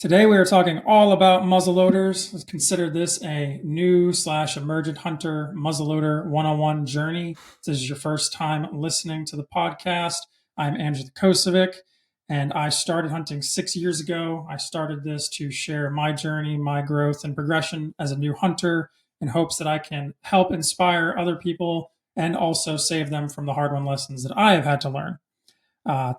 Today we are talking all about muzzleloaders. Let's consider this a new slash emergent hunter muzzleloader 101 journey. If this is your first time listening to the podcast, I'm Andrew Lukosevic, and I started hunting 6 years ago. I started this to share my journey, my growth, and progression as a new hunter in hopes that I can help inspire other people and also save them from the hard-won lessons that I have had to learn.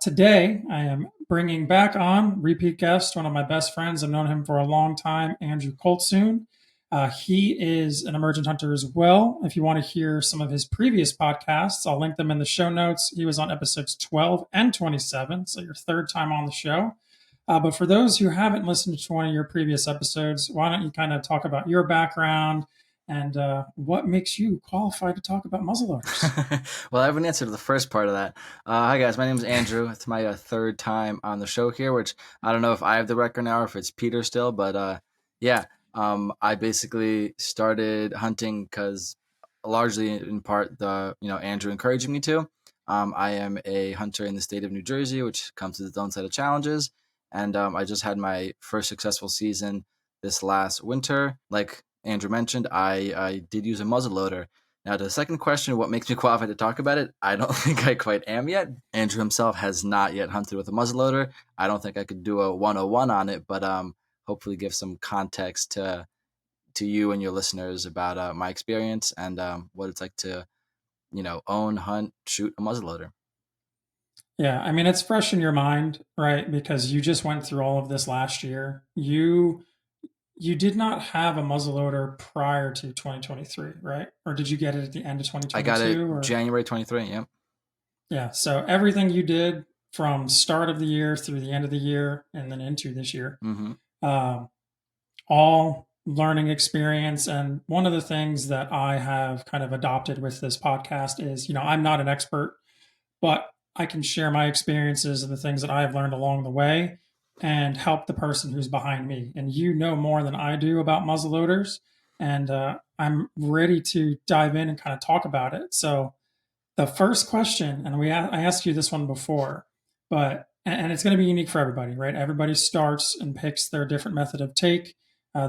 Today, I am bringing back on repeat guest, one of my best friends. I've known him for a long time, Andrew Koltsoon. He is an emergent hunter as well. If you want to hear some of his previous podcasts, I'll link them in the show notes. He was on episodes 12 and 27, so your third time on the show. But for those who haven't listened to one of your previous episodes, why don't you kind of talk about your background and what makes you qualified to talk about muzzleloaders? Well, I haven't answered the first part of that. Hi, guys. My name is Andrew. It's my third time on the show here, which I don't know if I have the record now or if it's Peter still, but yeah. I basically started hunting because largely in part Andrew encouraging me to. I am a hunter in the state of New Jersey, which comes with its own set of challenges. And I just had my first successful season this last winter. Like Andrew mentioned, I did use a muzzleloader. Now, to the second question, what makes me qualified to talk about it? I don't think I quite am yet. Andrew himself has not yet hunted with a muzzleloader. I don't think I could do a 101 on it, but hopefully give some context to you and your listeners about my experience and what it's like to, own, hunt, shoot a muzzleloader. Yeah, I mean, it's fresh in your mind, right? Because you just went through all of this last year. You did not have a muzzleloader prior to 2023, right? Or did you get it at the end of I got it 2022? Or January 23. Yeah. yeah, so everything you did from start of the year through the end of the year and then into this year, Mm-hmm. um, all learning experience. And one of the things that I have kind of adopted with this podcast is, I'm not an expert, but I can share my experiences and the things that I've learned along the way and help the person who's behind me. And you know more than I do about muzzleloaders, and I'm ready to dive in and kind of talk about it. So the first question, and I asked you this one before, but and it's going to be unique for everybody, right? Everybody starts and picks their different method of take.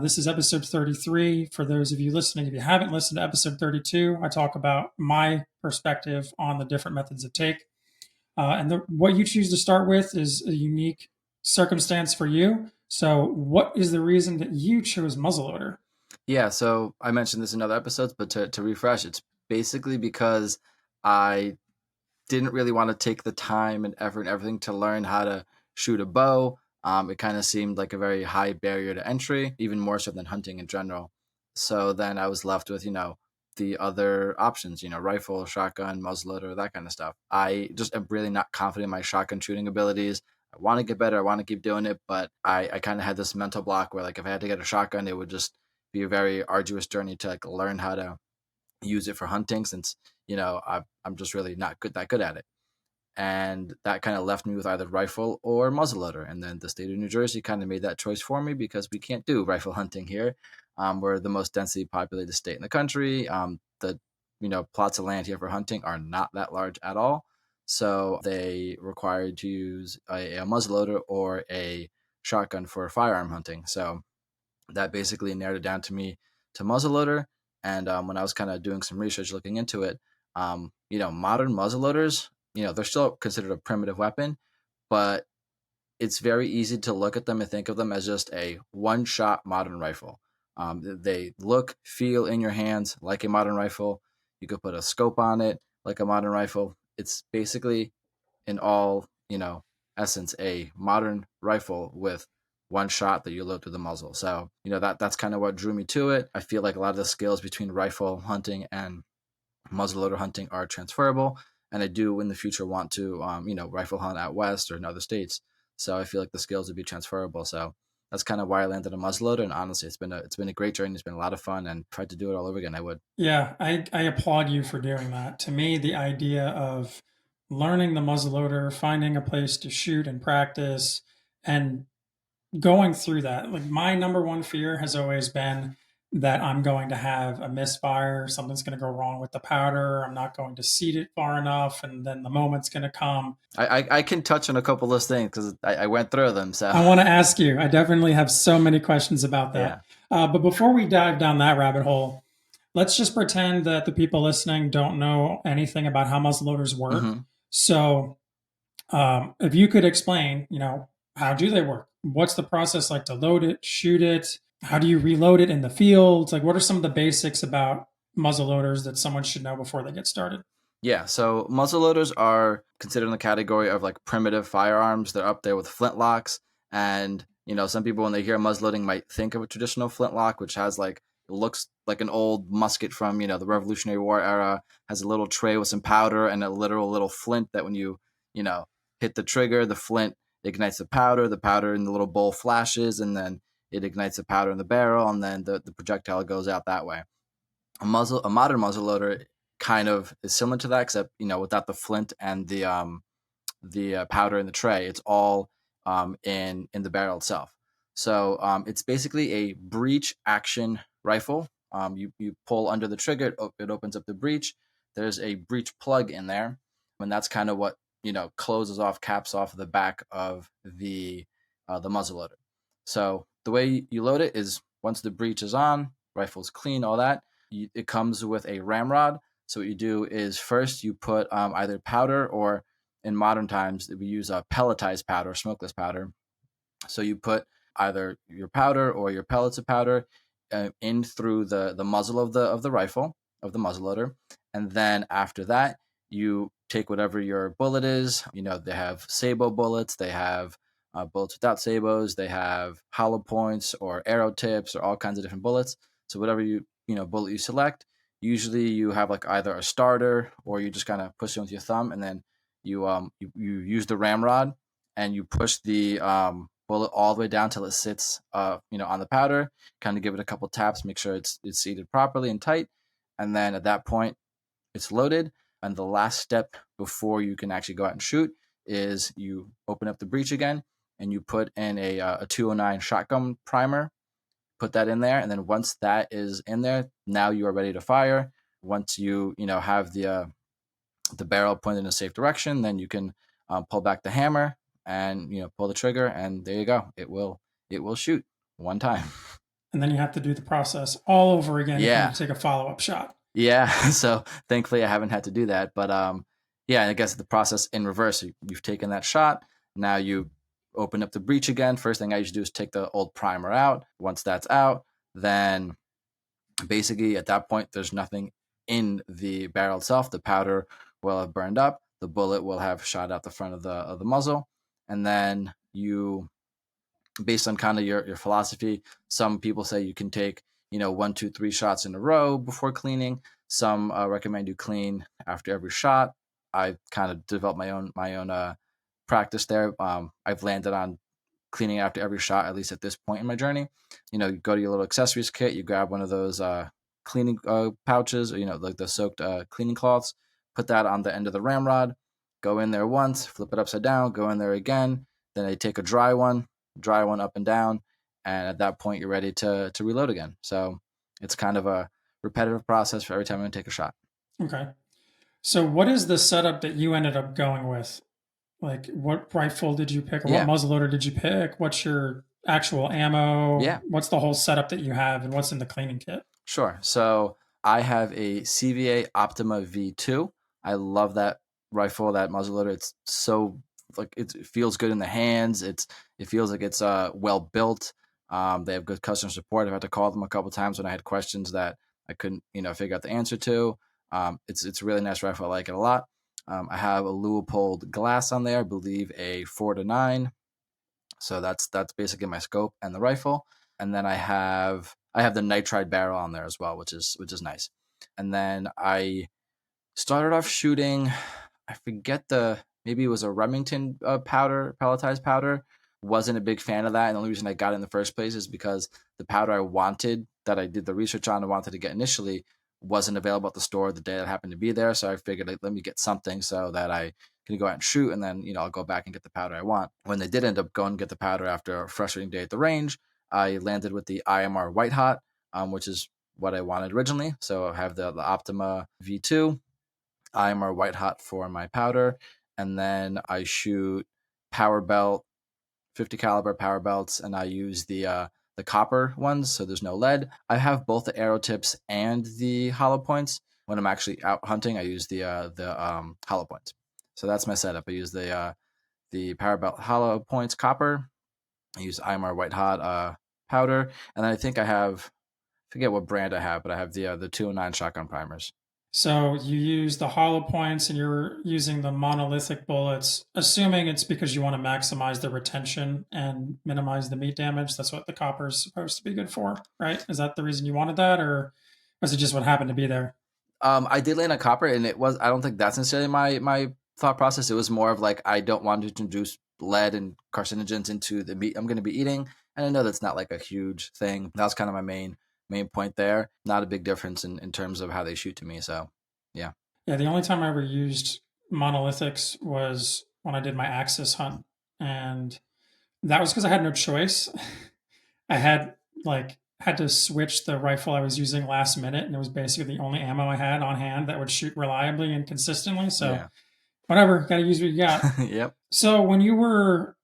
This is episode 33. For those of you listening, if you haven't listened to episode 32, I talk about my perspective on the different methods of take. What you choose to start with is a unique circumstance for you. So, what is the reason that you chose muzzleloader? Yeah, so I mentioned this in other episodes, but to refresh, it's basically because I didn't really want to take the time and effort and everything to learn how to shoot a bow. It kind of seemed like a very high barrier to entry, even more so than hunting in general. So then I was left with, the other options, rifle, shotgun, muzzleloader, that kind of stuff. I just am really not confident in my shotgun shooting abilities. I want to get better. I want to keep doing it, but I kind of had this mental block where like if I had to get a shotgun, it would just be a very arduous journey to like learn how to use it for hunting since I'm just really not that good at it. And that kind of left me with either rifle or muzzleloader. And then the state of New Jersey kind of made that choice for me because we can't do rifle hunting here. We're the most densely populated state in the country. The plots of land here for hunting are not that large at all. So they required to use a muzzleloader or a shotgun for firearm hunting. So that basically narrowed it down to me to muzzleloader. And when I was kind of doing some research looking into it, modern muzzleloaders, they're still considered a primitive weapon, but it's very easy to look at them and think of them as just a one-shot modern rifle. They look, feel in your hands like a modern rifle. You could put a scope on it like a modern rifle. It's basically, in all, essence, a modern rifle with one shot that you load through the muzzle. So, that's kind of what drew me to it. I feel like a lot of the skills between rifle hunting and muzzleloader hunting are transferable, and I do in the future want to, rifle hunt out west or in other states. So I feel like the skills would be transferable. So that's kind of why I landed on muzzleloader. And honestly, it's been a great journey. It's been a lot of fun, and if I had to do it all over again, I would. Yeah, I applaud you for doing that. To me, the idea of learning the muzzleloader, finding a place to shoot and practice, and going through that, like my number one fear has always been that I'm going to have a misfire, something's going to go wrong with the powder, I'm not going to seat it far enough, and then the moment's going to come. I can touch on a couple of those things because I went through them. So I want to ask you. I definitely have so many questions about that. yeah. But before we dive down that rabbit hole, let's just pretend that the people listening don't know anything about how muzzleloaders work. Hmm. So, if you could explain, how do they work? What's the process like to load it, shoot it? How do you reload it in the field? Like, what are some of the basics about muzzleloaders that someone should know before they get started? Yeah, so muzzleloaders are considered in the category of like primitive firearms. They're up there with flintlocks. And, some people when they hear muzzleloading might think of a traditional flintlock, which has like, it looks like an old musket from, the Revolutionary War era, has a little tray with some powder and a literal little flint that when you know, hit the trigger, the flint ignites the powder in the little bowl flashes, and then it ignites the powder in the barrel, and then the projectile goes out that way. A modern muzzleloader kind of is similar to that, except without the flint and the powder in the tray. It's all in the barrel itself. So it's basically a breech action rifle. You pull under the trigger, it opens up the breech. There's a breech plug in there, and that's kind of what closes off, caps off the back of the muzzleloader. So the way you load it is once the breech is on, rifle's clean, all that. It comes with a ramrod. So what you do is first you put either powder, or in modern times we use a pelletized powder, smokeless powder. So you put either your powder or your pellets of powder in through the muzzle of the rifle, of the muzzleloader, and then after that you take whatever your bullet is. They have sabot bullets, they have bullets without sabots, they have hollow points or arrow tips or all kinds of different bullets. So whatever bullet you select, usually you have like either a starter or you just kind of push it with your thumb, and then you use the ramrod and you push the bullet all the way down till it sits on the powder. Kind of give it a couple taps, make sure it's seated properly and tight, and then at that point it's loaded. And the last step before you can actually go out and shoot is you open up the breech again and you put in a 209 shotgun primer. Put that in there, and then once that is in there, now you are ready to fire. Once you have the barrel pointed in a safe direction, then you can pull back the hammer and pull the trigger, and there you go. It will shoot one time. And then you have to do the process all over again if you Yeah, need to take a follow up shot. yeah. So thankfully, I haven't had to do that. But yeah, I guess the process in reverse. You've taken that shot. Now you open up the breech again. First thing I usually do is take the old primer out. Once that's out, then basically at that point there's nothing in the barrel itself. The powder will have burned up, the bullet will have shot out the front of the muzzle, and then you, based on kind of your philosophy, some people say you can take 1, 2, 3 shots in a row before cleaning. Some recommend you clean after every shot. I kind of developed my own practice there. I've landed on cleaning after every shot, at least at this point in my journey. You go to your little accessories kit, you grab one of those cleaning pouches, or like the soaked cleaning cloths, put that on the end of the ramrod, go in there once, flip it upside down, go in there again. Then they take a dry one up and down, and at that point you're ready to reload again. So it's kind of a repetitive process for every time I'm going to take a shot. Okay. So, what is the setup that you ended up going with? Like, what rifle did you pick, or what Yeah, muzzleloader did you pick? What's your actual ammo? yeah, What's the whole setup that you have, and what's in the cleaning kit? sure. So I have a CVA Optima V2. I love that rifle, that muzzleloader. It's so like it feels good in the hands. It feels like it's well built. They have good customer support. I've had to call them a couple times when I had questions that I couldn't figure out the answer to. It's a really nice rifle. I like it a lot. I have a Leupold glass on there. I believe a 4-9. So that's basically my scope and the rifle. And then I have the nitride barrel on there as well, which is nice. And then I started off shooting, I forget maybe it was a Remington powder, pelletized powder. Wasn't a big fan of that. And the only reason I got it in the first place is because the powder I wanted, that I did the research on and wanted to get initially, wasn't available at the store the day that happened to be there. So I figured, like, let me get something so that I can go out and shoot, and then I'll go back and get the powder I want. When they did end up going and get the powder after a frustrating day at the range, I landed with the IMR White Hot. which is what I wanted originally. So I have the Optima V2. I'm our white hot for my powder, and then I shoot power belt, 50 caliber power belts, and I use the copper ones, so there's no lead. I have both the arrow tips and the hollow points. When I'm actually out hunting, I use the hollow points. So that's my setup. I use the power belt hollow points copper. I use IMR white hot powder, and then I think I have, I forget what brand I have, but I have the 209 shotgun primers. So you use the hollow points and you're using the monolithic bullets, assuming it's because you want to maximize the retention and minimize the meat damage. That's what the copper is supposed to be good for, right? Is that the reason you wanted that, or was it just what happened to be there? I did land on copper, and it was, I don't think that's necessarily my thought process. It was more of like, I don't want to introduce lead and carcinogens into the meat I'm going to be eating, and I know that's not like a huge thing. That was kind of my main point there. Not a big difference in terms of how they shoot to me. So yeah. Yeah, the only time I ever used monolithics was when I did my Axis hunt, and that was because I had no choice. I had to switch the rifle I was using last minute, and it was basically the only ammo I had on hand that would shoot reliably and consistently. So Yeah. whatever, got to use what you got. Yep. So when you were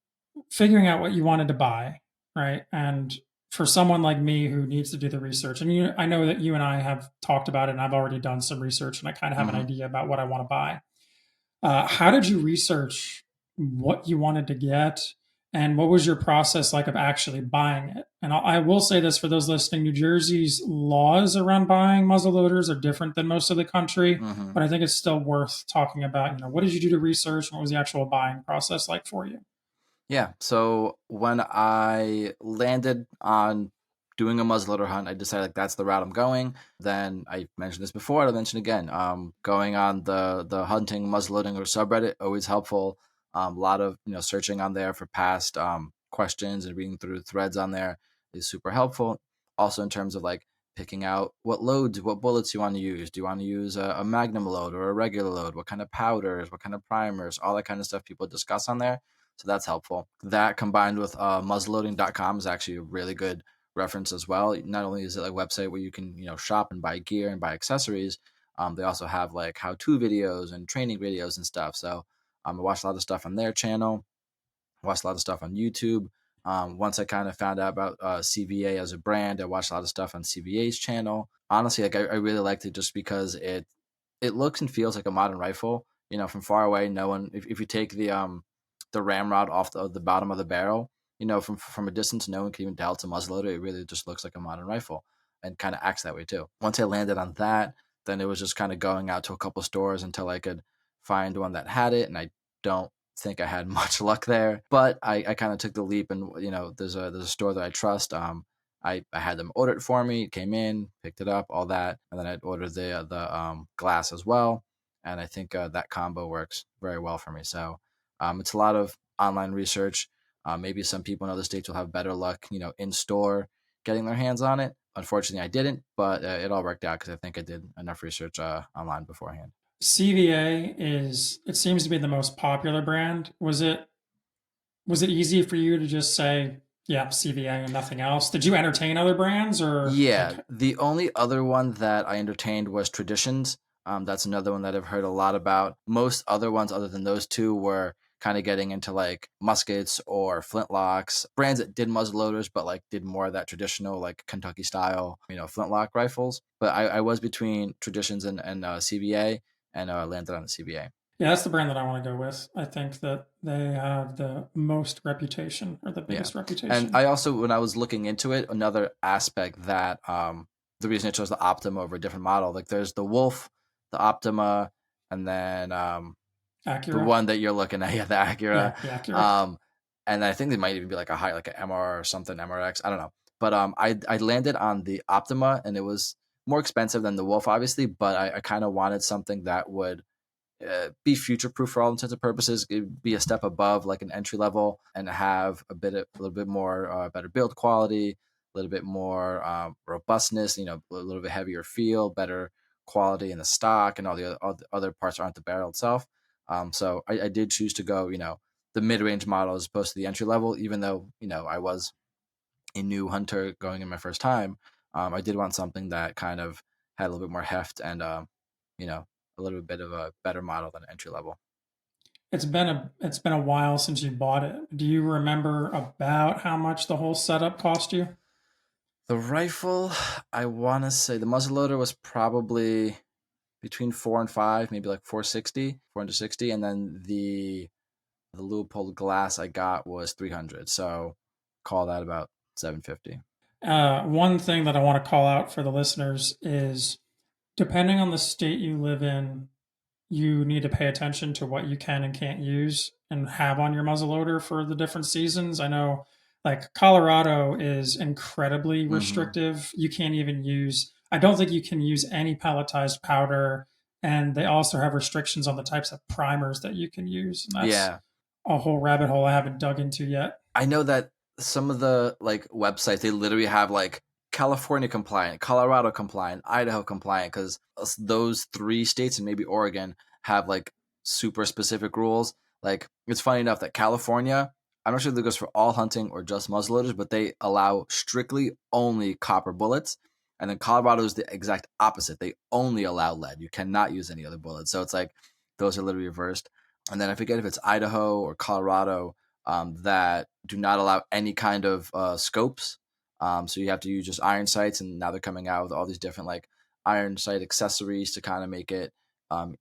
figuring out what you wanted to buy, right? And for someone like me who needs to do the research, and I know that you and I have talked about it, and I've already done some research, and I kind of have an Mm-hmm. idea about what I want to buy. How did you research what you wanted to get, and what was your process like of actually buying it? And I will say this for those listening: New Jersey's laws around buying muzzleloaders are different than most of the country, Mm-hmm. but I think it's still worth talking about. What did you do to research, and what was the actual buying process like for you? Yeah. So when I landed on doing a muzzleloader hunt, I decided like that's the route I'm going. Then I mentioned this before, I'll mention again. Going on the hunting muzzleloading or subreddit, always helpful. A lot of searching on there for past questions and reading through threads on there is super helpful. Also in terms of like picking out what loads, what bullets you want to use. Do you want to use a magnum load or a regular load? What kind of powders? What kind of primers? All that kind of stuff people discuss on there. So that's helpful. That combined with muzzleloading.com is actually a really good reference as well. Not only is it a website where you can, shop and buy gear and buy accessories, they also have like how-to videos and training videos and stuff. So I watched a lot of stuff on their channel, watched a lot of stuff on YouTube. Once I kind of found out about CVA as a brand, I watched a lot of stuff on CVA's channel. Honestly, like I really liked it just because it looks and feels like a modern rifle. From far away, no one. If you take the ramrod off the bottom of the barrel, from a distance, no one can even tell it's a muzzleloader. It really just looks like a modern rifle, and kind of acts that way too. Once I landed on that, then it was just kind of going out to a couple stores until I could find one that had it, and I don't think I had much luck there. But I kind of took the leap, and there's a store that I trust. I had them order it for me. It came in, picked it up, all that, and then I'd order the glass as well. And I think that combo works very well for me. So it's a lot of online research. Maybe some people in other states will have better luck, in store getting their hands on it. Unfortunately, I didn't, but it all worked out because I think I did enough research online beforehand. CVA it seems to be the most popular brand. Was it easy for you to just say, yeah, CVA and nothing else? Did you entertain other brands or Yeah, like, the only other one that I entertained was Traditions. That's another one that I've heard a lot about. Most other ones, other than those two, were kind of getting into like muskets or flintlocks, brands that did muzzle loaders, but like did more of that traditional, like Kentucky style, flintlock rifles. But I was between Traditions and CBA, and landed on the CBA. yeah, that's the brand that I want to go with. I think that they have the most reputation or the Yeah. biggest And reputation. I also, when I was looking into it, another aspect that the reason I chose the Optima over a different model, like there's the Wolf, the Optima, and then the Acura. one that you're looking at, yeah, the Acura. Yeah, the Acura. Um, and I think they might even be like a high, like an MR or something, MRX. I don't know. But I landed on the Optima, and it was more expensive than the Wolf, obviously. But I kind of wanted something that would be future proof for all intents and purposes. It'd be a step above like an entry level, and have a little bit more better build quality, a little bit more robustness. A little bit heavier feel, better quality in the stock, and all the other parts aren't the barrel itself. So I did choose to go, the mid range model as opposed to the entry level, even though I was a new hunter going in my first time. I did want something that kind of had a little bit more heft and a little bit of a better model than entry level. It's been a while since you bought it. Do you remember about how much the whole setup cost you? The rifle, I want to say the muzzleloader was probably between 4 and 5, maybe like 460, and then the Leupold glass I got was 300. So call that about 750. One thing that I want to call out for the listeners is depending on the state you live in, you need to pay attention to what you can and can't use and have on your muzzleloader for the different seasons. I know like Colorado is incredibly Mm-hmm. restrictive. You can't even use, I don't think you can use any pelletized powder. And they also have restrictions on the types of primers that you can use. And that's Yeah, a whole rabbit hole I haven't dug into yet. I know that some of the like websites they literally have like California compliant, Colorado compliant, Idaho compliant because those 3 states and maybe Oregon have like super specific rules. Like it's funny enough that California, I'm not sure if it goes for all hunting or just muzzleloaders, but they allow strictly only copper bullets. And then Colorado is the exact opposite. They only allow lead. You cannot use any other bullets. So it's like those are literally reversed. And then I forget if it's Idaho or Colorado that do not allow any kind of scopes. So you have to use just iron sights, and now they're coming out with all these different like iron sight accessories to kind of make it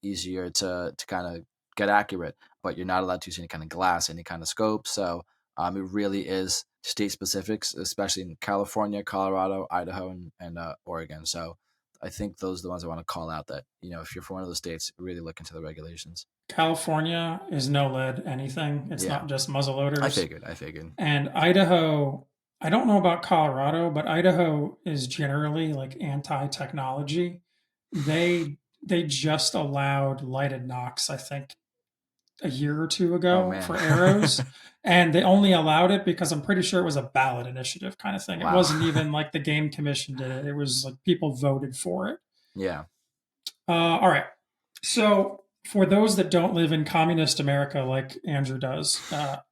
easier to kind of get accurate. But you're not allowed to use any kind of glass, any kind of scope. So it really is state specifics, especially in California, Colorado, Idaho, and Oregon. So I think those are the ones I want to call out that, if you're from one of those states, really look into the regulations. California is no lead anything. It's Yeah, not just I muzzleloaders. figured. I figured. And Idaho, I don't know about Colorado, but Idaho is generally like anti-technology. They just allowed lighted nocks, I think, a year or two Oh ago man. for arrows. And they only allowed it because I'm pretty sure it was a ballot initiative kind of thing. It Wow. wasn't even like the game commission did it. It was like people voted for it. Yeah. All right. So, for those that don't live in communist America like Andrew does,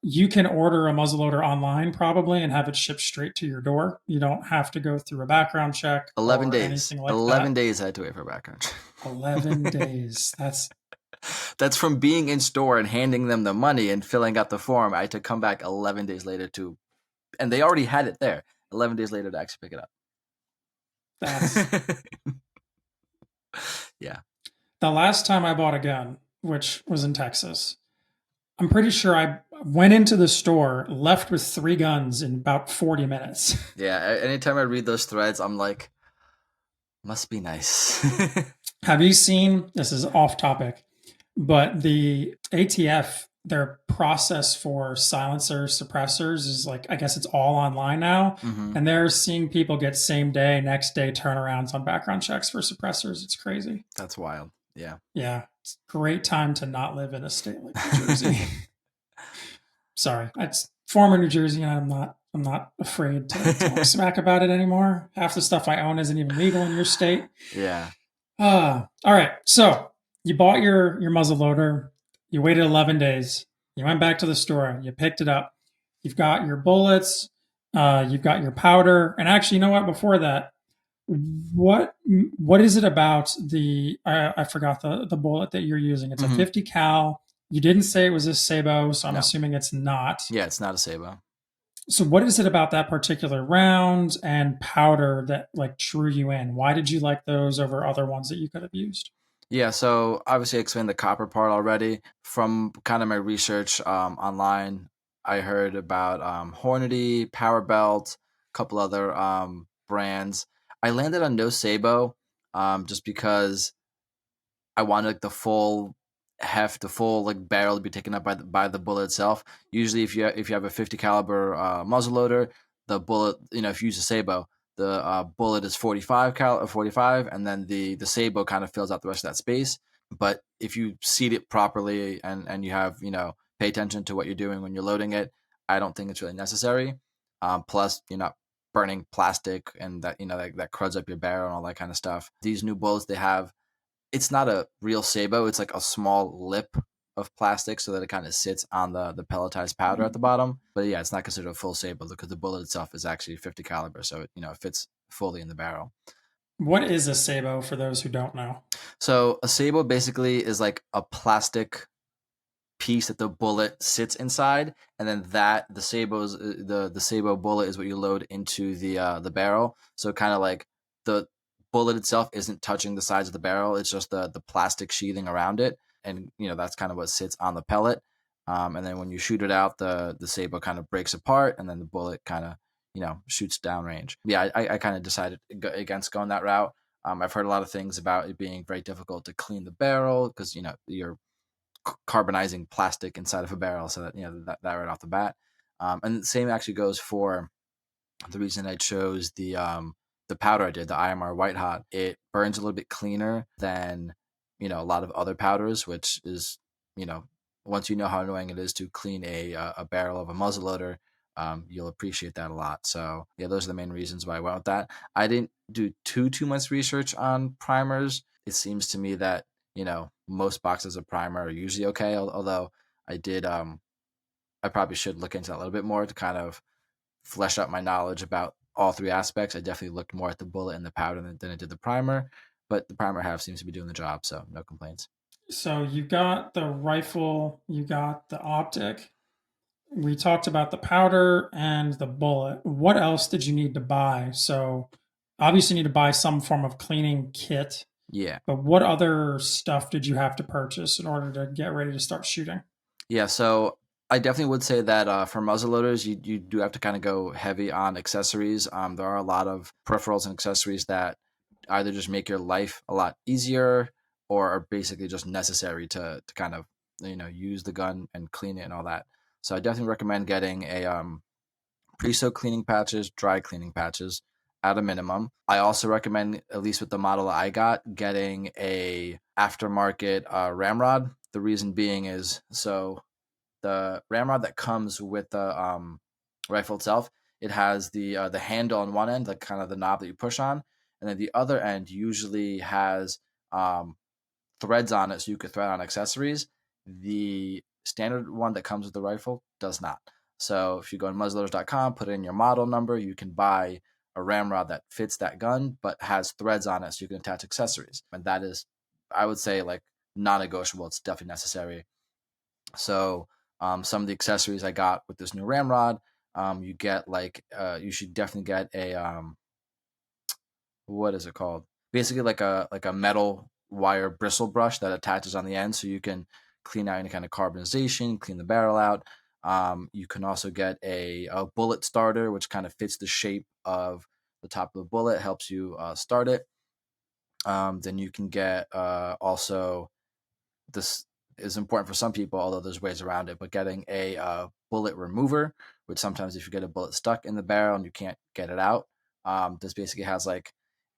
you can order a muzzleloader online probably and have it shipped straight to your door. You don't have to go through a background check 11 or days. anything like 11 that. days I had to wait for a background. 11 days. That's from being in store and handing them the money and filling out the form. I had to come back 11 days later and they already had it there. 11 days later to actually pick it That's up. Yeah. the last time I bought a gun, which was in Texas. I'm pretty sure I went into the store, left with 3 guns in about 40 minutes. Yeah. Anytime I read those threads, I'm like, must be nice. Have you seen, this is off topic, but the ATF, their process for silencer suppressors is like, I guess it's all online now. Mm-hmm. And they're seeing people get same day, next day turnarounds on background checks for suppressors. It's crazy. That's wild. Yeah. Yeah. It's a great time to not live in a state like New Jersey. Sorry. It's former New Jersey, and I'm not afraid to talk smack about it anymore. Half the stuff I own isn't even legal in your state. Yeah. All right. So you bought your muzzle loader. You waited 11 days. You went back to the store. You picked it up. You've got your bullets. You've got your powder. And actually, you know what? Before that, what is it about the? I forgot the bullet that you're using. It's a 50 cal. You didn't say it was a Sabo, so I'm No. assuming it's not. Yeah, it's not a Sabo. So what is it about that particular round and powder that like drew you in? Why did you like those over other ones that you could have used? Yeah, so obviously I explained the copper part already. From kind of my research online, I heard about Hornady, Power Belt, a couple other brands. I landed on no Sabo just because I wanted like the full heft, the full like barrel to be taken up by the bullet itself. Usually, if you have a 50 caliber muzzleloader, the bullet, if you use a Sabo, the bullet is 45, and then the Sabo kind of fills out the rest of that space. But if you seat it properly and you have pay attention to what you're doing when you're loading it, I don't think it's really necessary. Plus, you're not burning plastic and that cruds up your barrel and all that kind of stuff. These new bullets they have, it's not a real Sabo. It's like a small lip of plastic so that it kind of sits on the pelletized powder at the bottom. But yeah, it's not considered a full Sabo because the bullet itself is actually 50 caliber. So it fits fully in the barrel. What is a sabo for those who don't know? So a sabo basically is like a plastic piece that the bullet sits inside, and then the sabo bullet is what you load into the barrel. So kind of like the bullet itself isn't touching the sides of the barrel; it's just the plastic sheathing around it, and that's kind of what sits on the pellet. And then when you shoot it out, the sabo kind of breaks apart, and then the bullet kind of shoots downrange. Yeah, I kind of decided against going that route. I've heard a lot of things about it being very difficult to clean the barrel because you're carbonizing plastic inside of a barrel, so that that right off the bat. And the same actually goes for the reason I chose the powder I did, the IMR White Hot. It burns a little bit cleaner than a lot of other powders, which is once you know how annoying it is to clean a barrel of a muzzleloader, you'll appreciate that a lot. So yeah, those are the main reasons why I went with that. I didn't do too much research on primers. It seems to me that most boxes of primer are usually okay. Although I did, I probably should look into that a little bit more to kind of flesh out my knowledge about all three aspects. I definitely looked more at the bullet and the powder than I did the primer, but the primer half seems to be doing the job, so no complaints. So you got the rifle, you got the optic. We talked about the powder and the bullet. What else did you need to buy? So obviously you need to buy some form of cleaning kit, Yeah. but what other stuff did you have to purchase in order to get ready to start shooting? Yeah, so I definitely would say that for muzzleloaders, you do have to kind of go heavy on accessories. There are a lot of peripherals and accessories that either just make your life a lot easier or are basically just necessary to kind of use the gun and clean it and all that. So I definitely recommend getting a pre-soak cleaning patches, dry cleaning patches at a minimum. I also recommend, at least with the model I got, getting a aftermarket ramrod. The reason being is so the ramrod that comes with the rifle itself, it has the handle on one end, like kind of the knob that you push on, and then the other end usually has threads on it, so you could thread on accessories. The standard one that comes with the rifle does not. So if you go on muzzleloaders.com, put in your model number, you can buy a ramrod that fits that gun but has threads on it so you can attach accessories. And that is, I would say, like non-negotiable. It's definitely necessary. So some of the accessories I got with this new ramrod, you get you should definitely get a what is it called? Basically like a metal wire bristle brush that attaches on the end, so you can clean out any kind of carbonization, clean the barrel out. You can also get a bullet starter, which kind of fits the shape of the top of the bullet, helps you start it. Then you can get also, this is important for some people, although there's ways around it, but getting a bullet remover, which sometimes if you get a bullet stuck in the barrel and you can't get it out, this basically has like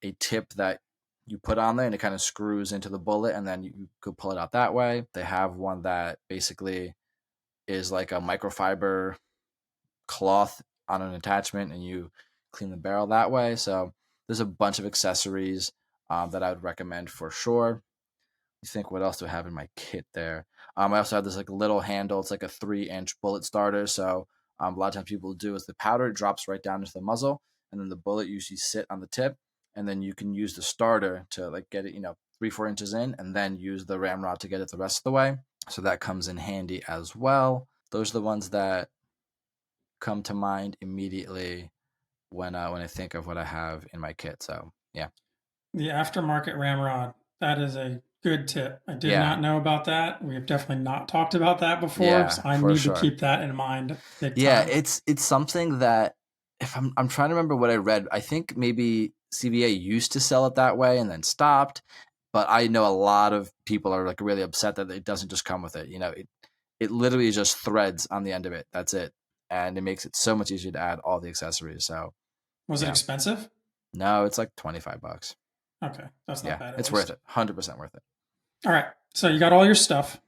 a tip that you put on there and it kind of screws into the bullet and then you could pull it out that way. They have one that basically is like a microfiber cloth on an attachment and you clean the barrel that way. So there's a bunch of accessories that I would recommend for sure. You think what else do I have in my kit there? I also have this like little handle. It's like a 3-inch bullet starter. So a lot of times people do is the powder drops right down into the muzzle, and then the bullet usually sit on the tip, and then you can use the starter to like get it 3-4 inches in, and then use the ramrod to get it the rest of the way. So that comes in handy as well. Those are the ones that come to mind immediately when I think of what I have in my kit. So yeah. The aftermarket ramrod. That is a good tip. I did Yeah. not know about that. We have definitely not talked about that before, so Yeah, I for need to sure. keep that in mind big Yeah, time. it's something that, if I'm trying to remember what I read, I think maybe CVA used to sell it that way and then stopped. But I know a lot of people are like really upset that it doesn't just come with it. It literally is just threads on the end of it. That's it. And it makes it so much easier to add all the accessories. So Was it yeah. expensive? No, it's like $25. Okay, that's not Yeah, bad at it's worth least. it. 100% worth it. All right, so you got all your stuff,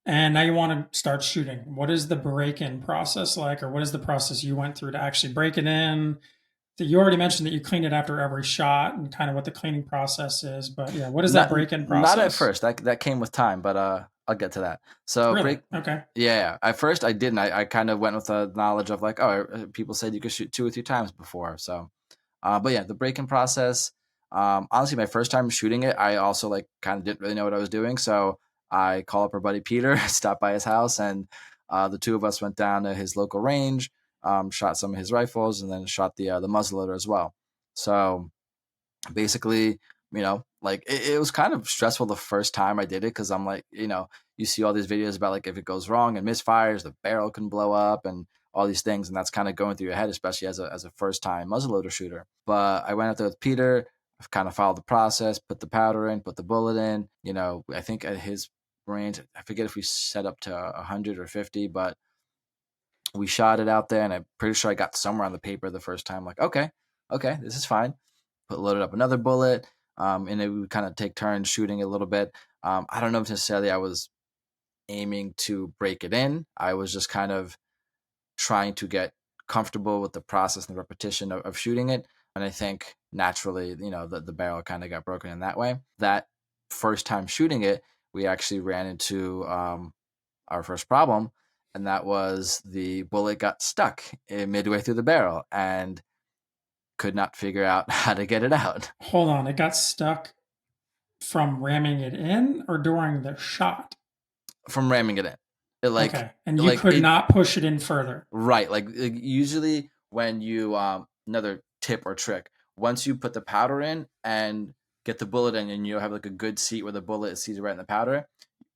and now you want to start shooting. What is the break-in process like, or what is the process you went through to actually break it in? You already mentioned that you clean it after every shot and kind of what the cleaning process is, but yeah, what is that Not break-in not at process? first. That came with time, but I'll get to that. So Really? break. Okay. Yeah, at first I didn't. I kind of went with the knowledge of like, oh, people said you could shoot 2 or 3 times before. So But yeah, the break-in process. Honestly, my first time shooting it, I also like kind of didn't really know what I was doing. So I call up our buddy Peter, stopped by his house, and the two of us went down to his local range, shot some of his rifles, and then shot the muzzleloader as well. So basically, like it was kind of stressful the first time I did it because I'm like, you see all these videos about like if it goes wrong and misfires, the barrel can blow up and all these things, and that's kind of going through your head, especially as a first time muzzleloader shooter. But I went out there with Peter, I've kind of followed the process, put the powder in, put the bullet in. I think at his range, I forget if we set up to 100 or 50, but we shot it out there, and I'm pretty sure I got somewhere on the paper the first time. Like, okay, this is fine. Loaded up another bullet, and then we would kind of take turns shooting a little bit. I don't know if necessarily I was aiming to break it in. I was just kind of trying to get comfortable with the process and the repetition of shooting it. And I think naturally, the barrel kind of got broken in that way. That first time shooting it, we actually ran into our first problem, and that was the bullet got stuck midway through the barrel and could not figure out how to get it out. Hold on, it got stuck from ramming it in or during the shot? From ramming it in. It Okay, and you could it not push it in further. right. Like usually when you another tip or trick, once you put the powder in and get the bullet in and you have like a good seat where the bullet is seated right in the powder,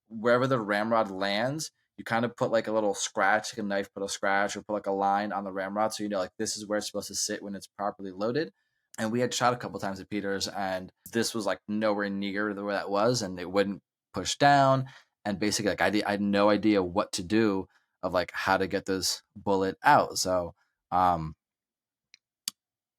wherever the ramrod lands, you kind of put like a little scratch, like a knife put a scratch or put like a line on the ramrod so like this is where it's supposed to sit when it's properly loaded. And we had shot a couple times at Peters, and this was like nowhere near where that was, and it wouldn't push down. And basically, like I had no idea what to do of like how to get this bullet out. So um,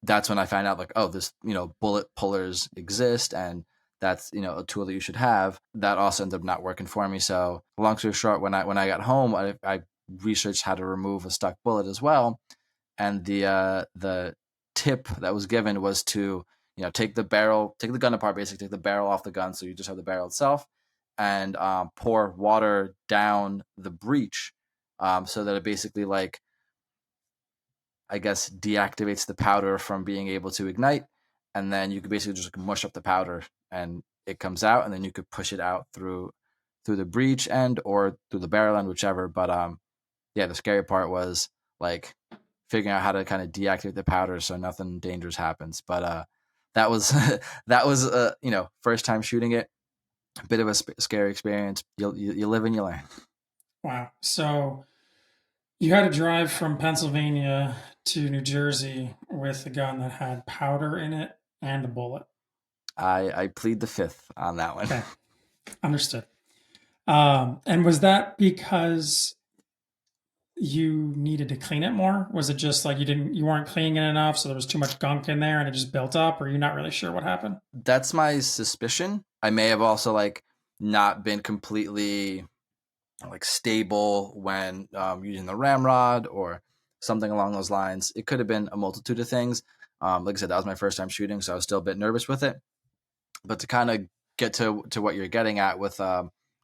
that's when I found out like, oh, this bullet pullers exist, and that's a tool that you should have. That also ended up not working for me. So long story short, when I got home, I researched how to remove a stuck bullet as well, and the tip that was given was to take the gun apart, basically take the barrel off the gun, so you just have the barrel itself, and pour water down the breech, so that it basically like I guess deactivates the powder from being able to ignite, and then you could basically just mush up the powder and it comes out, and then you could push it out through the breech end or through the barrel end, whichever. But yeah, the scary part was like figuring out how to kind of deactivate the powder so nothing dangerous happens. But that was that was first time shooting it, a bit of a scary experience. You live and you learn. Wow. So you had to drive from Pennsylvania to New Jersey with a gun that had powder in it and a bullet. I plead the fifth on that one. Okay, understood. And was that because you needed to clean it more? Was it just like you weren't cleaning it enough, so there was too much gunk in there and it just built up, or you're not really sure what happened? That's my suspicion. I may have also like not been completely like stable when using the ramrod or something along those lines. It could have been a multitude of things. Like I said, that was my first time shooting, so I was still a bit nervous with it. But to kind of get to what you're getting at with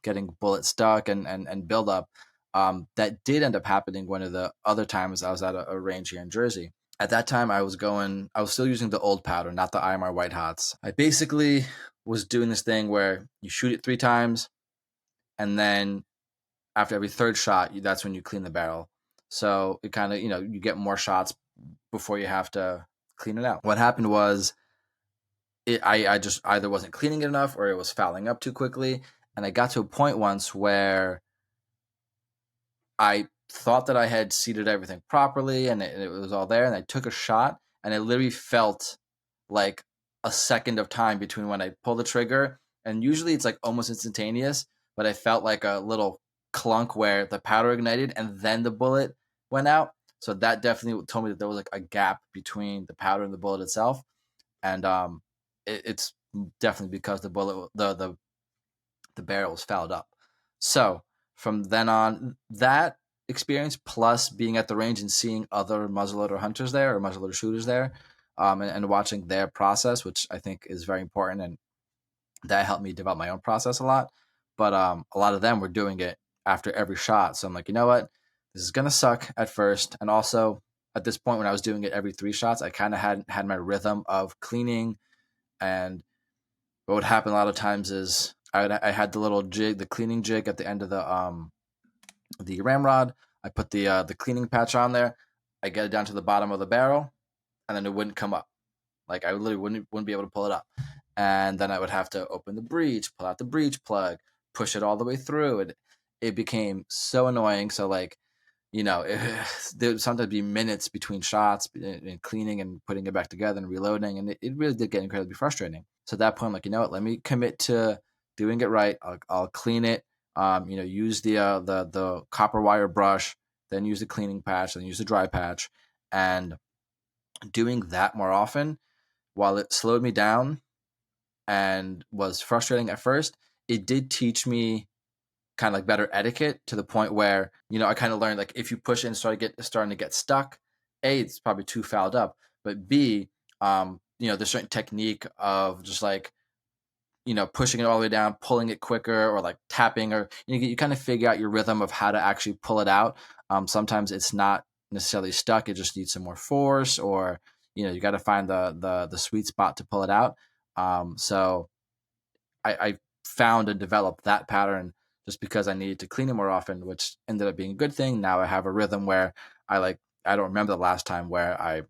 getting bullet stuck and build up, that did end up happening one of the other times I was at a range here in Jersey. At that time, I was still using the old powder, not the IMR White Hots. I basically was doing this thing where you shoot it 3 times, and then after every third shot, that's when you clean the barrel. So it kind of, you get more shots before you have to clean it out. What happened was I just either wasn't cleaning it enough or it was fouling up too quickly. And I got to a point once where I thought that I had seated everything properly and it was all there. And I took a shot and it literally felt like a second of time between when I pull the trigger. And usually it's like almost instantaneous, but I felt like a little clunk where the powder ignited and then the bullet went out. So that definitely told me that there was like a gap between the powder and the bullet itself. And it's definitely because the bullet, the barrel was fouled up. So from then on, that experience plus being at the range and seeing other muzzleloader hunters there or muzzleloader shooters there, and watching their process, which I think is very important, and that helped me develop my own process a lot. But a lot of them were doing it after every shot, so I'm like, you know what, this is gonna suck at first, and also at this point when I was doing it every 3 shots, I kind of had my rhythm of cleaning. And what would happen a lot of times is I had the little jig, the cleaning jig at the end of the ramrod. I put the cleaning patch on there. I get it down to the bottom of the barrel, and then it wouldn't come up. Like I literally wouldn't be able to pull it up. And then I would have to open the breech, pull out the breech plug, push it all the way through. It became so annoying. So like, there would sometimes be minutes between shots and cleaning and putting it back together and reloading. And it really did get incredibly frustrating. So at that point, I'm like, you know what, let me commit to doing it right. I'll clean it, use the copper wire brush, then use the cleaning patch, then use the dry patch. And doing that more often, while it slowed me down and was frustrating at first, it did teach me kind of like better etiquette to the point where, I kind of learned like if you push it and starting to get stuck, A, it's probably too fouled up, but B, there's certain technique of just like, pushing it all the way down, pulling it quicker, or like tapping, or you kind of figure out your rhythm of how to actually pull it out. Sometimes it's not necessarily stuck; it just needs some more force, or you got to find the sweet spot to pull it out. So I found and developed that pattern just because I needed to clean it more often, which ended up being a good thing. Now I have a rhythm where I don't remember the last time where I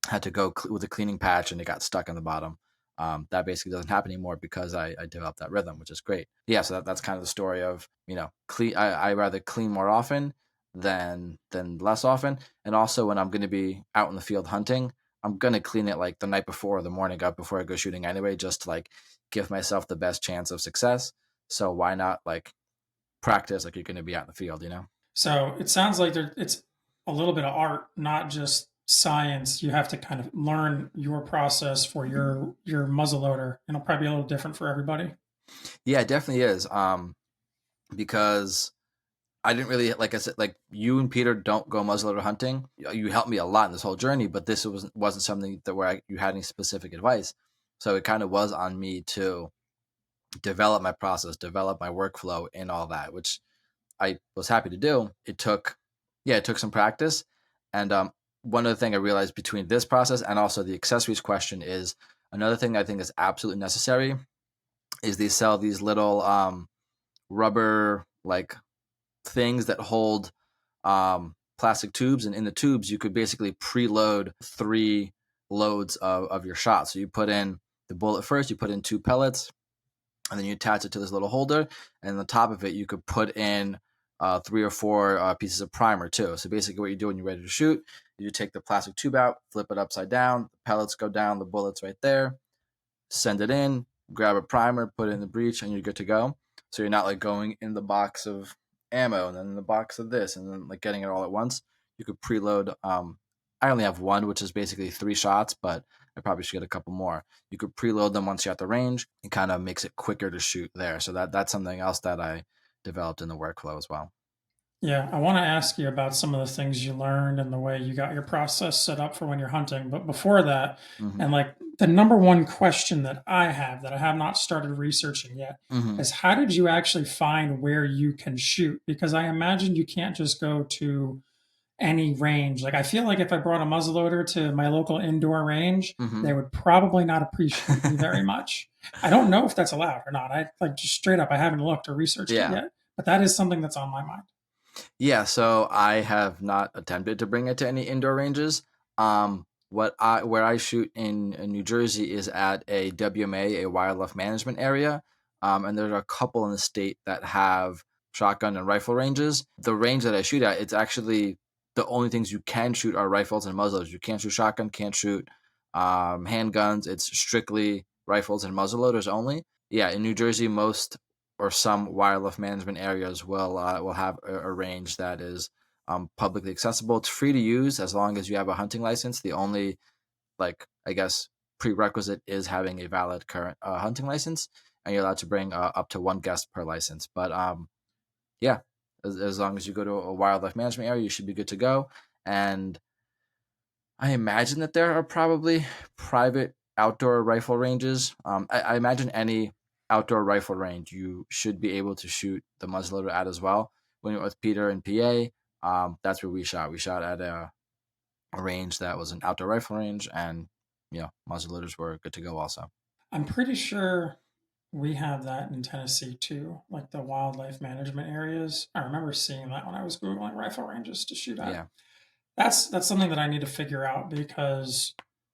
had to go with a cleaning patch and it got stuck on the bottom. That basically doesn't happen anymore because I developed that rhythm, which is great. Yeah, so that's kind of the story of clean. I rather clean more often than less often, and also when I'm going to be out in the field hunting, I'm going to clean it like the night before or the morning up before I go shooting anyway, just to like give myself the best chance of success. So why not like practice like you're going to be out in the field, So it sounds like it's a little bit of art, not just science. You have to kind of learn your process for your muzzleloader, and it'll probably be a little different for everybody. Yeah, it definitely is. Because I didn't really, like I said, like you and Peter don't go muzzleloader hunting. You helped me a lot in this whole journey, but this wasn't something that where you had any specific advice. So it kind of was on me to develop my process, develop my workflow, and all that, which I was happy to do. It took some practice, and one other thing I realized between this process and also the accessories question is another thing I think is absolutely necessary is they sell these little rubber like things that hold plastic tubes, and in the tubes you could basically preload 3 loads of your shot. So you put in the bullet first, you put in 2 pellets, and then you attach it to this little holder, and on the top of it you could put in 3 or 4 pieces of primer too. So basically what you do when you're ready to shoot, you take the plastic tube out, flip it upside down, the pellets go down, the bullets right there, send it in, grab a primer, put it in the breech, and you're good to go. So you're not like going in the box of ammo and then in the box of this and then like getting it all at once. You could preload. I only have one, which is basically 3 shots, but I probably should get a couple more. You could preload them once you're at the range. It kind of makes it quicker to shoot there. So that's something else that I developed in the workflow as well. Yeah, I want to ask you about some of the things you learned and the way you got your process set up for when you're hunting. But before that, Mm-hmm. and like the number one question that I have not started researching yet Mm-hmm. is how did you actually find where you can shoot? Because I imagine you can't just go to any range. Like I feel like if I brought a muzzleloader to my local indoor range, Mm-hmm. they would probably not appreciate me very much. I don't know if that's allowed or not. I like just straight up, I haven't looked or researched it Yeah. yet, but that is something that's on my mind. Yeah, so I have not attempted to bring it to any indoor ranges. Where I shoot in New Jersey is at a WMA, a wildlife management area, and there's a couple in the state that have shotgun and rifle ranges. The range that I shoot at, it's actually the only things you can shoot are rifles and muzzleloaders. You can't shoot shotgun, can't shoot handguns. It's strictly rifles and muzzleloaders only. Yeah, in New Jersey, most or some wildlife management areas will have a range that is publicly accessible. It's free to use as long as you have a hunting license. The only I guess prerequisite is having a valid current hunting license, and you're allowed to bring up to 1 guest per license. But yeah, as long as you go to a wildlife management area, you should be good to go. And I imagine that there are probably private outdoor rifle ranges. I imagine any outdoor rifle range you should be able to shoot the muzzleloader at as well. When we went with Peter in PA, that's where we shot. We shot at a range that was an outdoor rifle range, and muzzleloaders were good to go also. I'm pretty sure we have that in Tennessee too, like the wildlife management areas. I remember seeing that when I was Googling rifle ranges to shoot at. Yeah, That's something that I need to figure out because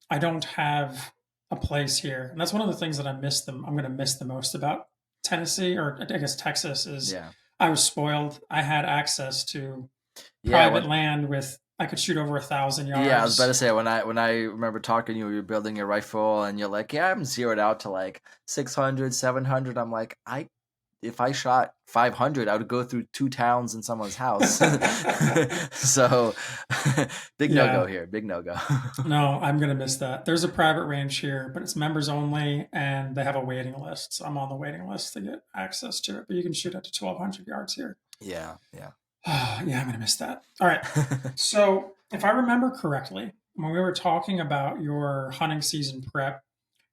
I don't have a place here. And that's one of the things that I'm going to miss the most about Tennessee, or I guess Texas, is yeah, I was spoiled. I had access to yeah. private land with I could shoot over 1,000 Yeah, I was about to yards. say when I remember talking to you, you're building your rifle and you're like, yeah, I'm zeroed out to like 600, 700. I'm like, if I shot 500, I would go through two towns in someone's house. So big no go Yeah. here, big no go. No, I'm gonna miss that. There's a private range here, but it's members only, and they have a waiting list. So I'm on the waiting list to get access to it. But you can shoot up to 1,200 yards here. Yeah, yeah. Yeah, I'm gonna miss that. All right. So if I remember correctly, when we were talking about your hunting season prep,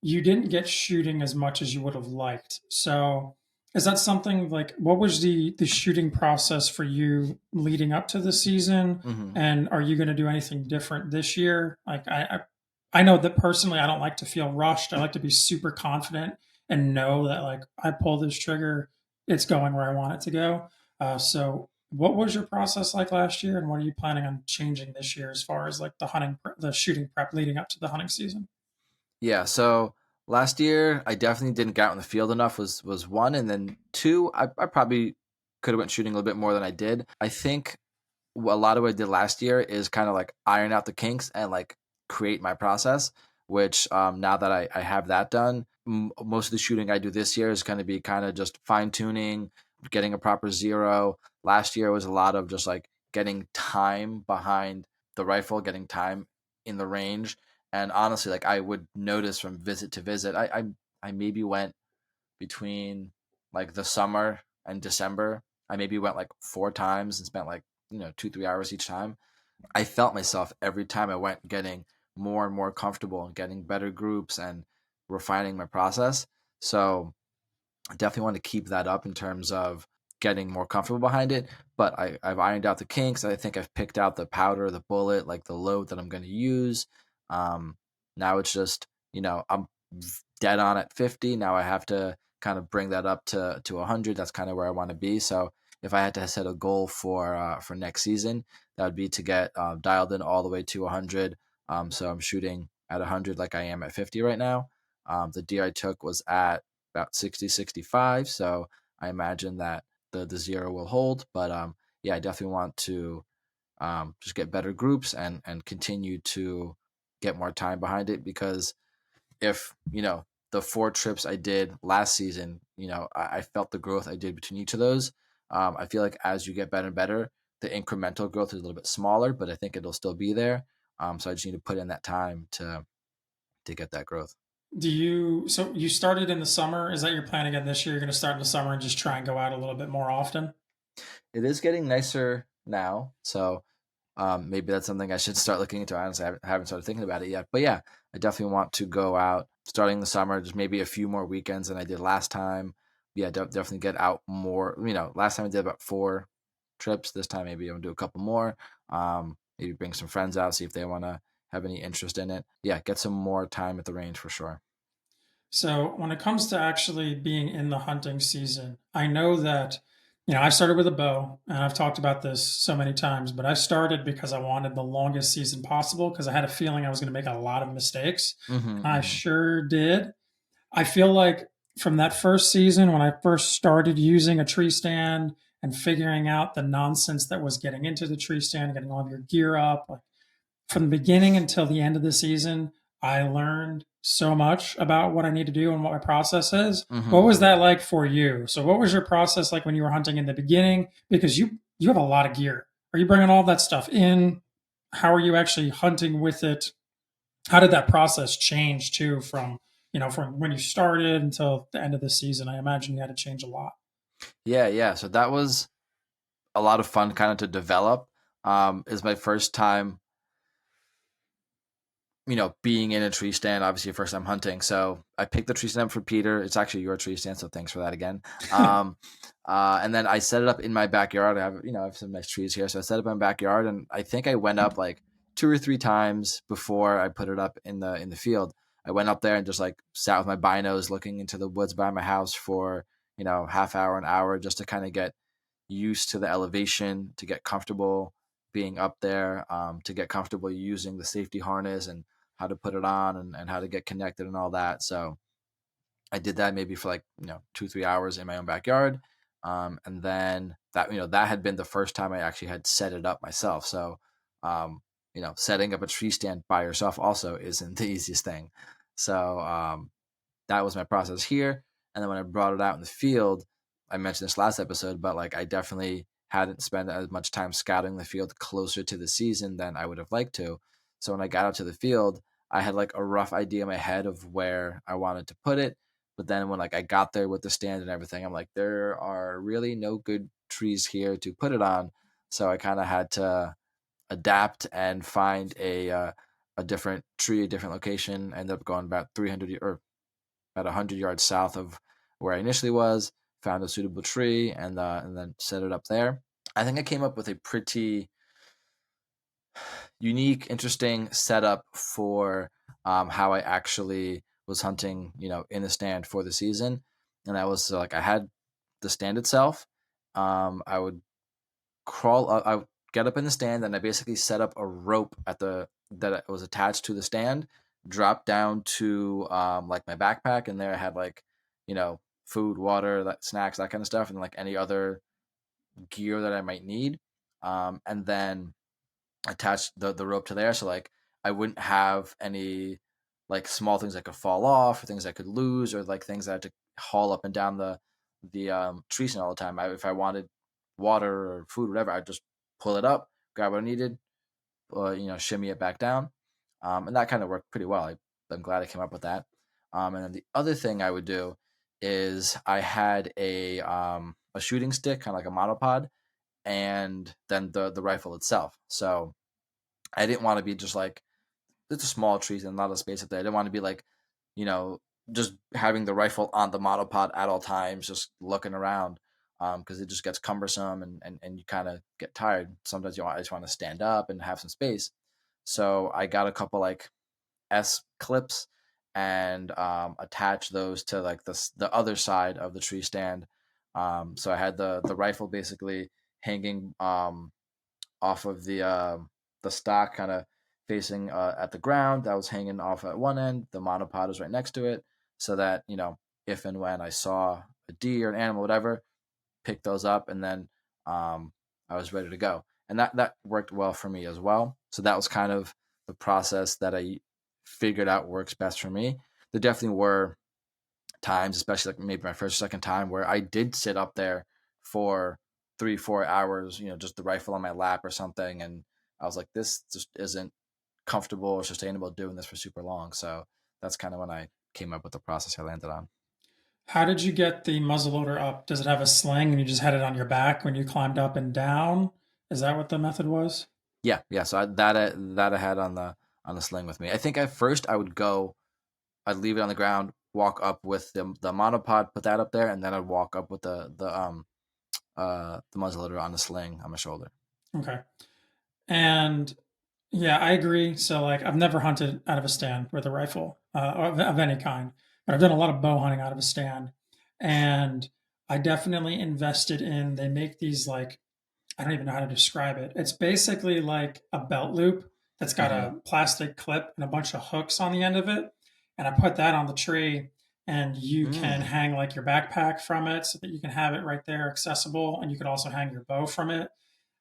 you didn't get shooting as much as you would have liked. So is that something like what was the shooting process for you leading up to the season? Hmm. And are you going to do anything different this year? Like I know that personally I don't like to feel rushed. I like to be super confident and know that like I pull this trigger, it's going where I want it to go. So what was your process like last year, and what are you planning on changing this year as far as like the shooting prep leading up to the hunting season? Yeah, so last year I definitely didn't get out in the field enough was one, and then two, I probably could have went shooting a little bit more than I did. I think a lot of what I did last year is kind of like iron out the kinks and like create my process, which now that I have that done, most of the shooting I do this year is going to be kind of just fine tuning, getting a proper zero. Last year was a lot of just like getting time behind the rifle, getting time in the range. And honestly, like I would notice from visit to visit, I maybe went between like the summer and December. I maybe went like 4 times and spent like 2-3 hours each time. I felt myself every time I went getting more and more comfortable and getting better groups and refining my process. So I definitely want to keep that up in terms of getting more comfortable behind it. But I've ironed out the kinks. I think I've picked out the powder, the bullet, like the load that I'm going to use. Um, Now it's just, I'm dead on at 50. Now I have to kind of bring that up to 100. That's kind of where I want to be. So if I had to set a goal for next season, that would be to get dialed in all the way to 100. So I'm shooting at 100 like I am at 50 right now. The deer I took was at about 60, 65. So I imagine that the zero will hold. But yeah, I definitely want to just get better groups and continue to get more time behind it, because if the 4 trips I did last season, I felt the growth I did between each of those. I feel like as you get better and better, the incremental growth is a little bit smaller, but I think it'll still be there. So I just need to put in that time to get that growth. So you started in the summer? Is that your plan again this year? You're going to start in the summer and just try and go out a little bit more often? It is getting nicer now, so maybe that's something I should start looking into. Honestly, I haven't started thinking about it yet. But yeah, I definitely want to go out starting the summer, just maybe a few more weekends than I did last time. Yeah, definitely get out more. Last time I did about 4 trips. This time maybe I'm gonna do a couple more. Maybe bring some friends out, see if they want to have any interest in it. Yeah, get some more time at the range for sure. So when it comes to actually being in the hunting season, I know that, I started with a bow, and I've talked about this so many times, but I started because I wanted the longest season possible because I had a feeling I was going to make a lot of mistakes. Hmm. And I Hmm. sure did. I feel like from that first season, when I first started using a tree stand and figuring out the nonsense that was getting into the tree stand, getting all of your gear up, like from the beginning until the end of the season, I learned so much about what I need to do and what my process is. What Hmm. was Hmm. that like for you? So, what was your process like when you were hunting in the beginning? Because you have a lot of gear. Are you bringing all that stuff in? How are you actually hunting with it? How did that process change too from when you started until the end of the season? I imagine you had to change a lot. Yeah, yeah. So that was a lot of fun, kind of to develop. Is my first time being in a tree stand, obviously first time hunting. So I picked the tree stand up for Peter. It's actually your tree stand, so thanks for that again. And then I set it up in my backyard. I have some nice trees here, so I set it up in my backyard, and I think I went up like 2 or 3 times before I put it up in the field. I went up there and just like sat with my binos looking into the woods by my house for, half hour, an hour, just to kind of get used to the elevation, to get comfortable being up there, to get comfortable using the safety harness and how to put it on, and how to get connected and all that. So I did that maybe for like 2-3 hours in my own backyard, and then that had been the first time I actually had set it up myself. So setting up a tree stand by yourself also isn't the easiest thing. So that was my process here. And then when I brought it out in the field, I mentioned this last episode, but like I definitely hadn't spent as much time scouting the field closer to the season than I would have liked to. So when I got out to the field, I had like a rough idea in my head of where I wanted to put it. But then when like I got there with the stand and everything, I'm like, there are really no good trees here to put it on. So I kind of had to adapt and find a different tree, a different location. I ended up going about 300 or about 100 yards south of where I initially was, found a suitable tree, and then set it up there. I think I came up with a pretty unique, interesting setup for how I actually was hunting, in the stand for the season. And that was like I had the stand itself. I would crawl up, I would get up in the stand, and I basically set up a rope that was attached to the stand, drop down to like my backpack, and there I had like, food, water, snacks, that kind of stuff, and like any other gear that I might need. And then attach the rope to there, so like I wouldn't have any like small things that could fall off, or things I could lose, or like things that I had to haul up and down the tree stand all the time. If I wanted water or food, whatever, I'd just pull it up, grab what I needed, shimmy it back down, and that kind of worked pretty well. I'm glad I came up with that. And then the other thing I would do is I had a shooting stick, kind of like a monopod, and then the rifle itself. So I didn't want to be just like, it's a small trees and a lot of space up there. I didn't want to be like, you know, just having the rifle on the monopod at all times, just looking around, because it just gets cumbersome, and you kind of get tired. Sometimes I just want to stand up and have some space. So I got a couple like S clips and attach those to like the other side of the tree stand. So I had the rifle basically hanging off of the stock, kind of facing at the ground. That was hanging off at one end. The monopod is right next to it, so that if and when I saw a deer, an animal, whatever, pick those up, and then I was ready to go. And that worked well for me as well. So that was kind of the process that I figured out works best for me. There definitely were times, especially like maybe my first or second time, where I did sit up there for 3-4 hours, just the rifle on my lap or something, and I was like, this just isn't comfortable or sustainable doing this for super long. So that's kind of when I came up with the process I landed on. How did you get the muzzleloader up? Does it have a sling and you just had it on your back when you climbed up and down? Is that what the method was? Yeah. So that I had on the sling with me. I think at first I'd leave it on the ground, walk up with the monopod, put that up there, and then I'd walk up with the muzzleloader on the sling on my shoulder. Okay. And yeah, I agree. So, like, I've never hunted out of a stand with a rifle of any kind, but I've done a lot of bow hunting out of a stand. And I definitely invested in, they make these like, I don't even know how to describe it. It's basically like a belt loop that's got Mm-hmm. a plastic clip and a bunch of hooks on the end of it. And I put that on the tree, and you can Mm. hang like your backpack from it so that you can have it right there accessible. And you could also hang your bow from it.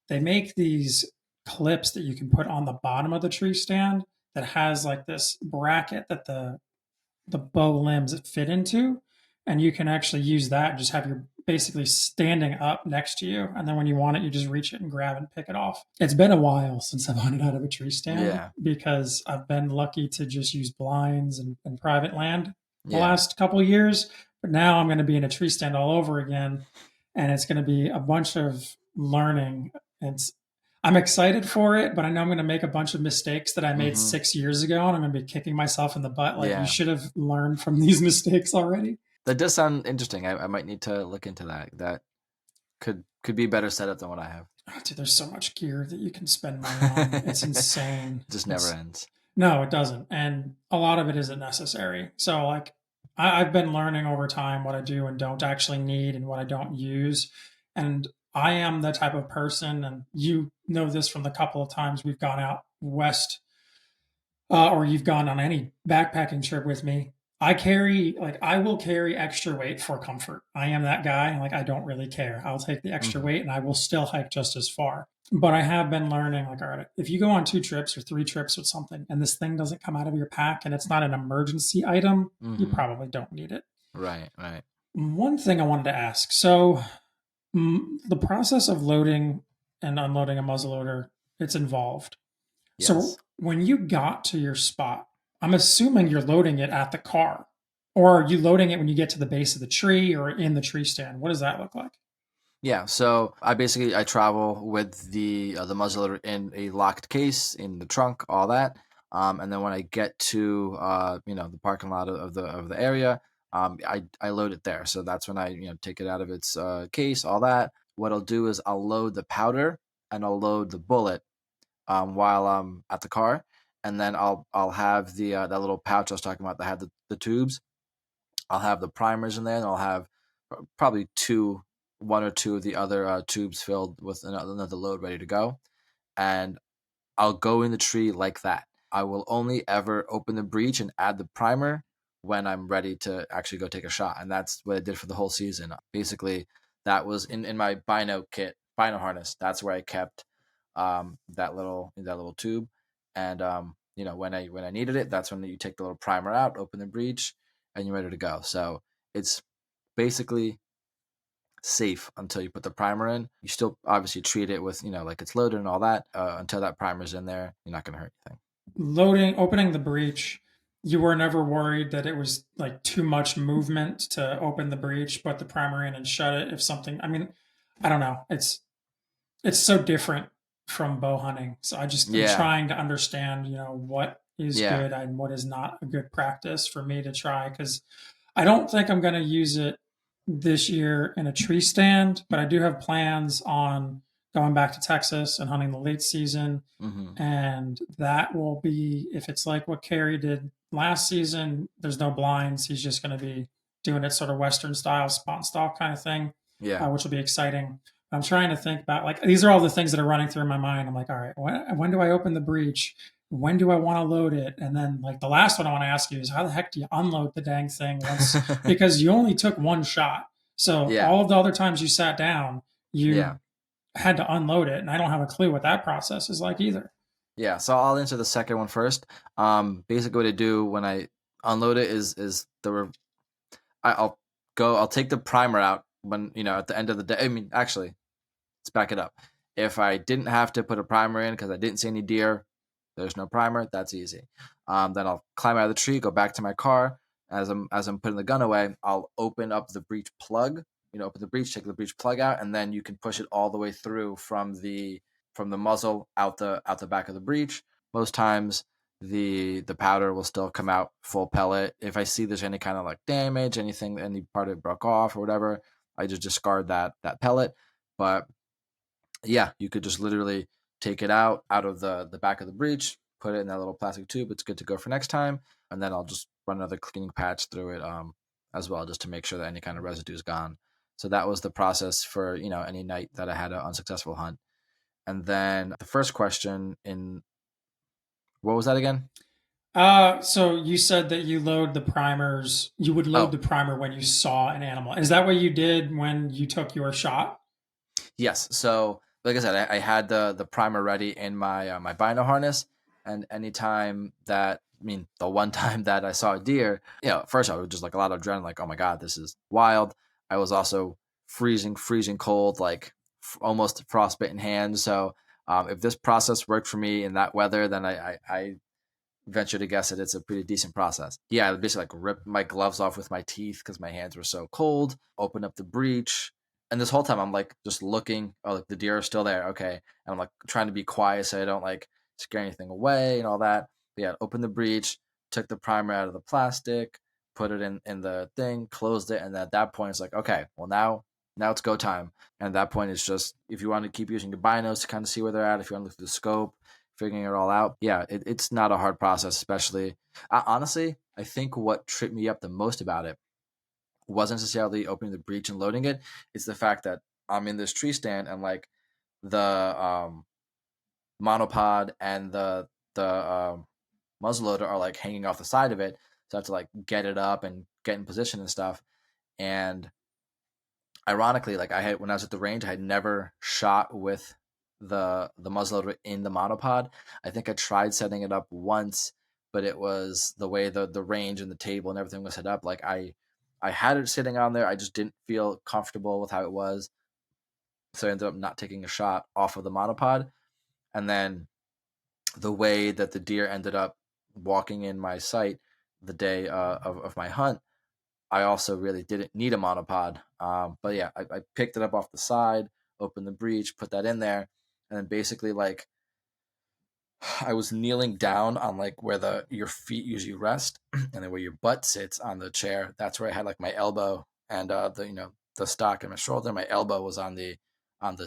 They make these clips that you can put on the bottom of the tree stand that has like this bracket that the bow limbs fit into, and you can actually use that and just have your basically standing up next to you, and then when you want it you just reach it and grab and pick it off. It's been a while since I've hunted out of a tree stand Yeah. because I've been lucky to just use blinds and private land the Yeah. last couple of years, but now I'm going to be in a tree stand all over again, and it's going to be a bunch of learning. It's I'm excited for it, but I know I'm going to make a bunch of mistakes that I made Mm-hmm. 6 years ago, and I'm going to be kicking myself in the butt. Like, you Yeah. should have learned from these mistakes already. That does sound interesting. I might need to look into that. That could Could be better setup than what I have. Oh, dude, there's so much gear that you can spend money on. It's insane. Just never It's ends. No, it doesn't, and a lot of it isn't necessary. So, like, I've been learning over time what I do and don't actually need, and what I don't use. And I am the type of person, and you know this from the couple of times we've gone out west, or you've gone on any backpacking trip with me. I will carry extra weight for comfort. I am that guy. Like, I don't really care. I'll take the extra Hmm. weight and I will still hike just as far. But I have been learning, like, all right, if you go on 2 trips or 3 trips with something and this thing doesn't come out of your pack and it's not an emergency item, you Hmm. probably don't need it. Right, right. One thing I wanted to ask. So, the process of loading and unloading a muzzleloader, it's involved. So Yes. when you got to your spot, I'm assuming you're loading it at the car, or are you loading it when you get to the base of the tree or in the tree stand? What does that look like? Yeah, so I travel with the muzzleloader in a locked case in the trunk, all that. And then when I get to the parking lot of the area, I load it there. So that's when I take it out of its case, all that. What I'll do is I'll load the powder and I'll load the bullet while I'm at the car, and then I'll have the that little pouch I was talking about that had the tubes. I'll have the primers in there, and I'll have probably one or two of the other tubes filled with another load ready to go. And I'll go in the tree like that. I will only ever open the breech and add the primer when I'm ready to actually go take a shot. And that's what I did for the whole season. Basically, that was in my bino kit, bino harness. That's where I kept that little tube. And when I needed it, that's when you take the little primer out, open the breech, and you're ready to go. So it's basically safe until you put the primer in. You still obviously treat it with, like it's loaded and all that. Until that primer's in there, you're not going to hurt anything. Opening the breech, you were never worried that it was like too much movement to open the breech, put the primer in and shut it if something, I mean, I don't know. It's so different from bow hunting. So I'm Yeah, trying to understand, what is yeah, good and what is not a good practice for me to try, because I don't think I'm going to use it this year in a tree stand, but I do have plans on going back to Texas and hunting the late season. hmm, And that will be, if it's like what Kerry did last season, there's no blinds. He's just going to be doing it sort of Western style, spot and stalk kind of thing, yeah, which will be exciting. I'm trying to think about, like, these are all the things that are running through my mind. I'm like, all right, when do I open the breech? When do I want to load it? And then, like, the last one I want to ask you is, how the heck do you unload the dang thing once? Because you only took one shot. So yeah, all of the other times you sat down, yeah, you had to unload it, and I don't have a clue what that process is like either. yeah. So I'll answer the second one first. Basically, what I do when I unload it is I'll I'll take the primer out when at the end of the day. I mean, actually, let's back it up. If I didn't have to put a primer in because I didn't see any deer, there's no primer. That's easy. Then I'll climb out of the tree, go back to my car. As I'm putting the gun away, I'll open up the breech plug. Open the breech, take the breech plug out, and then you can push it all the way through from the muzzle out the back of the breech. Most times, the powder will still come out full pellet. If I see there's any kind of like damage, any part of it broke off or whatever, I just discard that pellet. But yeah, you could just literally take it out of the back of the breech, put it in that little plastic tube. It's good to go for next time, and then I'll just run another cleaning patch through it as well, just to make sure that any kind of residue is gone. So that was the process for any night that I had an unsuccessful hunt. And then the first question in what was that again? So you said that you would load Oh, the primer when you saw an animal. Is that what you did when you took your shot? yes. So, like I said, I had the primer ready in my bino harness, and anytime the one time that I saw a deer, first I was just like a lot of adrenaline, like, oh my god, this is wild. I was also freezing cold, like almost frostbitten hands. So, if this process worked for me in that weather, then I venture to guess that it's a pretty decent process. Yeah, I basically like ripped my gloves off with my teeth because my hands were so cold. Open up the breech, and this whole time I'm like just looking. Oh, like the deer are still there. Okay, and I'm like trying to be quiet so I don't like scare anything away and all that. But yeah, open the breech, took the primer out of the plastic, put it in the thing, closed it, and at that point it's like, okay, well now Now it's go time. And at that point, it's just if you want to keep using your binos to kind of see where they're at, if you want to look through the scope, figuring it all out. Yeah, it's not a hard process, especially. Honestly, I think what tripped me up the most about it wasn't necessarily opening the breech and loading it. It's the fact that I'm in this tree stand and like the monopod and the muzzleloader are like hanging off the side of it. So I have to like get it up and get in position and stuff. And ironically, like I had when I was at the range, I had never shot with the muzzleloader in the monopod. I think I tried setting it up once, but it was the way the range and the table and everything was set up. Like I had it sitting on there. I just didn't feel comfortable with how it was. So I ended up not taking a shot off of the monopod. And then the way that the deer ended up walking in my sight the day of my hunt, I also really didn't need a monopod. But yeah, I picked it up off the side, opened the breech, put that in there, and then basically like I was kneeling down on like where your feet usually rest, and then where your butt sits on the chair. That's where I had like my elbow and the stock and my shoulder. My elbow was on the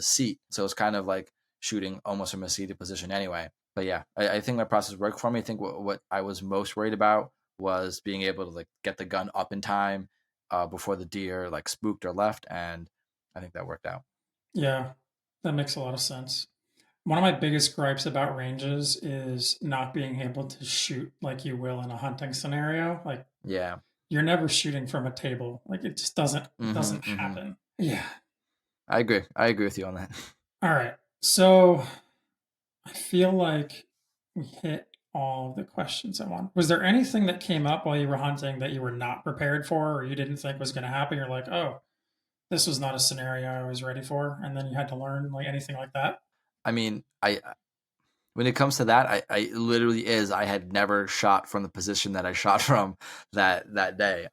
seat, so it was kind of like shooting almost from a seated position anyway. But yeah, I think my process worked for me. I think what I was most worried about was being able to like get the gun up in time before the deer like spooked or left, and I think that worked out. Yeah, that makes a lot of sense. One of my biggest gripes about ranges is not being able to shoot like you will in a hunting scenario. Like Yeah. you're never shooting from a table. Like it just Mm-hmm. doesn't Mm-hmm. happen. Yeah. I agree. I agree with you on that. All right. So I feel like we hit all the questions I want. Was there anything that came up while you were hunting that you were not prepared for or you didn't think was going to happen? You're like, oh, this was not a scenario I was ready for, and then you had to learn like anything like that? I mean, I when it comes to that, I literally is I had never shot from the position that I shot from that day.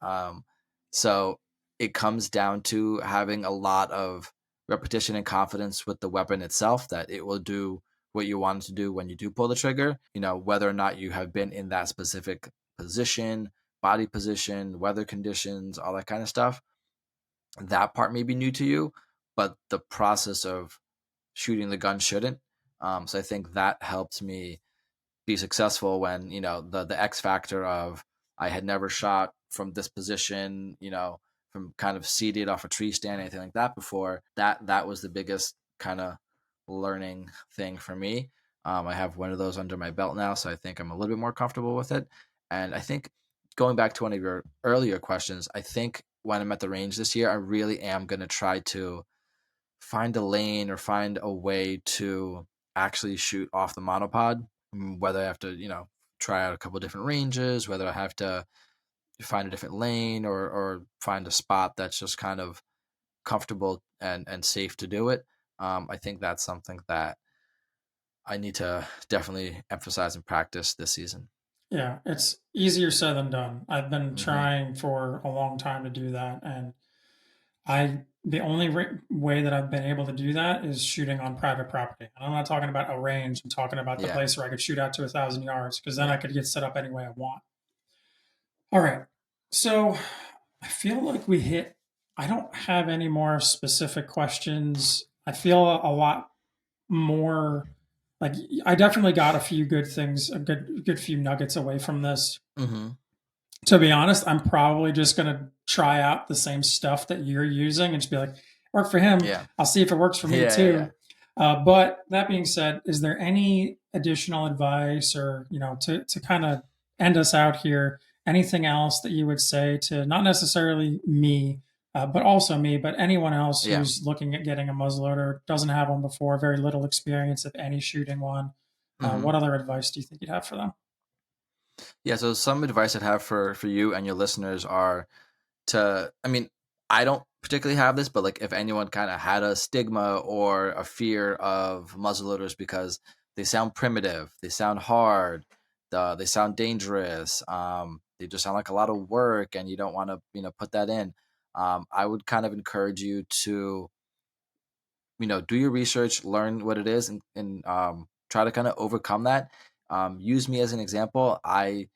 So it comes down to having a lot of repetition and confidence with the weapon itself that it will do what you want it to do when you do pull the trigger. You know, whether or not you have been in that specific position, body position, weather conditions, all that kind of stuff. That part may be new to you, but the process of shooting the gun shouldn't. So I think that helped me be successful when the X factor of I had never shot from this position, from kind of seated off a tree stand, anything like that before. That was the biggest kind of learning thing for me. I have one of those under my belt now, so I think I'm a little bit more comfortable with it. And I think going back to one of your earlier questions, I think when I'm at the range this year, I really am going to try to find a lane or find a way to actually shoot off the monopod. Whether I have to, try out a couple different ranges, whether I have to find a different lane or find a spot that's just kind of comfortable and safe to do it. I think that's something that I need to definitely emphasize and practice this season. Yeah, it's easier said than done. I've been Hmm. trying for a long time to do that, and the only way that I've been able to do that is shooting on private property. And I'm not talking about a range. I'm talking about the Yeah. place where I could shoot out to 1,000 yards because then I Yeah. could get set up any way I want. All right. So I feel like we hit. I don't have any more specific questions. I feel a lot more like I definitely got a few good things, a good few nuggets away from this. Hmm. To be honest, I'm probably just going to try out the same stuff that you're using and just be like, work for him. Yeah. I'll see if it works for me Yeah. Yeah. Yeah. too. But that being said, is there any additional advice or, to kind of end us out here, anything else that you would say to not necessarily me, but also me, but anyone else Yeah. who's looking at getting a muzzleloader, doesn't have one before, very little experience, if any, shooting one? Hmm. What other advice do you think you'd have for them? Yeah. So some advice I'd have for you and your listeners are I mean, I don't particularly have this, but like if anyone kind of had a stigma or a fear of muzzleloaders because they sound primitive, they sound hard, they sound dangerous, they just sound like a lot of work, and you don't want to put that in. I would kind of encourage you to do your research, learn what it is, and try to kind of overcome that. Use me as an example. I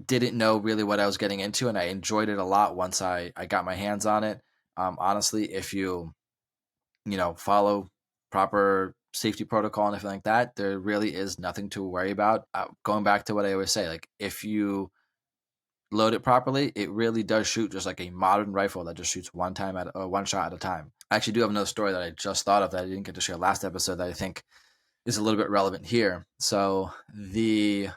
didn't know really what I was getting into, and I enjoyed it a lot once I got my hands on it. Honestly, if follow proper safety protocol and everything like that, there really is nothing to worry about. Going back to what I always say, like if you load it properly, it really does shoot just like a modern rifle that just shoots one shot at a time. I actually do have another story that I just thought of that I didn't get to share last episode that I think is a little bit relevant here. So the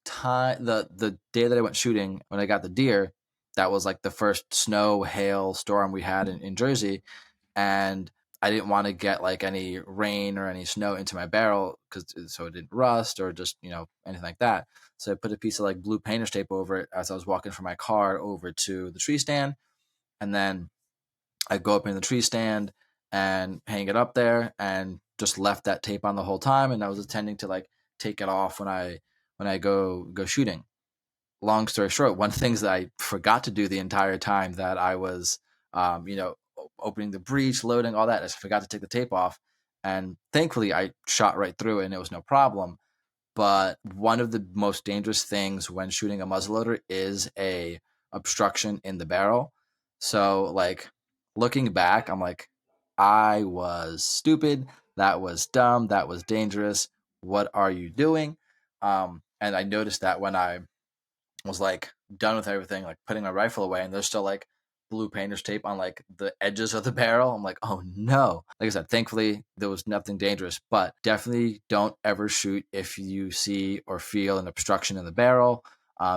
day that I went shooting when I got the deer, that was like the first snow hail storm we had in Jersey, and I didn't want to get like any rain or any snow into my barrel so it didn't rust or just anything like that. So I put a piece of like blue painter's tape over it as I was walking from my car over to the tree stand, and then I go up in the tree stand and hang it up there, and just left that tape on the whole time. And I was intending to like take it off when I go shooting. Long story short, one of the things that I forgot to do the entire time that I was, opening the breech, loading, all that, I just forgot to take the tape off. And thankfully, I shot right through it and it was no problem. But one of the most dangerous things when shooting a muzzleloader is a obstruction in the barrel. So, like, looking back, I'm like, I was stupid. That was dumb. That was dangerous. What are you doing? And I noticed that when I was like done with everything, like putting my rifle away, and there's still like blue painter's tape on like the edges of the barrel. I'm like, oh no. Like I said, thankfully there was nothing dangerous, but definitely don't ever shoot if you see or feel an obstruction in the barrel,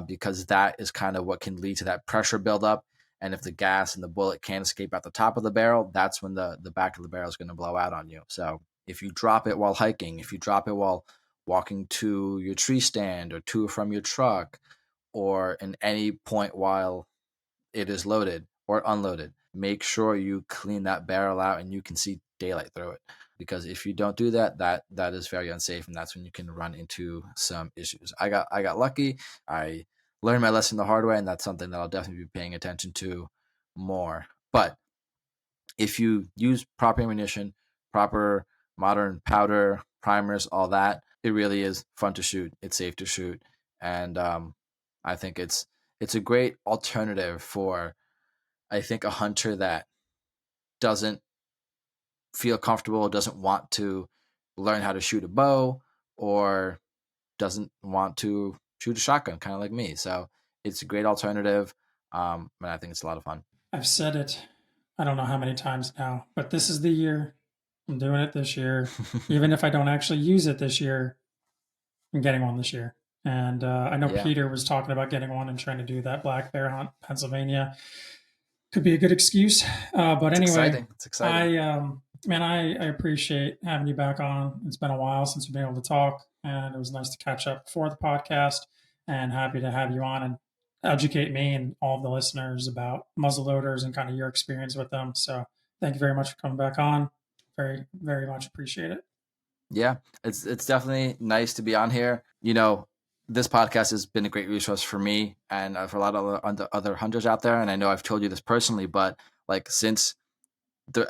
because that is kind of what can lead to that pressure buildup. And if the gas and the bullet can't escape out the top of the barrel, that's when the back of the barrel is going to blow out on you. So if you drop it while hiking, if you drop it while walking to your tree stand or to or from your truck, or in any point while it is loaded or unloaded, make sure you clean that barrel out and you can see daylight through it. Because if you don't do that, that is very unsafe, and that's when you can run into some issues. I got lucky. I learned my lesson the hard way, and that's something that I'll definitely be paying attention to more. But if you use proper ammunition, proper modern powder, primers, all that, it really is fun to shoot. It's safe to shoot, and I think it's a great alternative for, I think, a hunter that doesn't feel comfortable, doesn't want to learn how to shoot a bow, or doesn't want to shoot a shotgun, kind of like me. So it's a great alternative, and I think it's a lot of fun. I've said it, I don't know how many times now, but this is the year. I'm doing it this year. Even if I don't actually use it this year, I'm getting one this year. And I know Yeah, Peter was talking about getting one and trying to do that black bear hunt, Pennsylvania. Could be a good excuse. But it's anyway, exciting. It's exciting. I appreciate having you back on. It's been a while since we've been able to talk, and it was nice to catch up before the podcast. And happy to have you on and educate me and all of the listeners about muzzleloaders and kind of your experience with them. So thank you very much for coming back on. Very, very much appreciate it. Yeah, it's definitely nice to be on here. This podcast has been a great resource for me and for a lot of other hunters out there. And I know I've told you this personally, but like since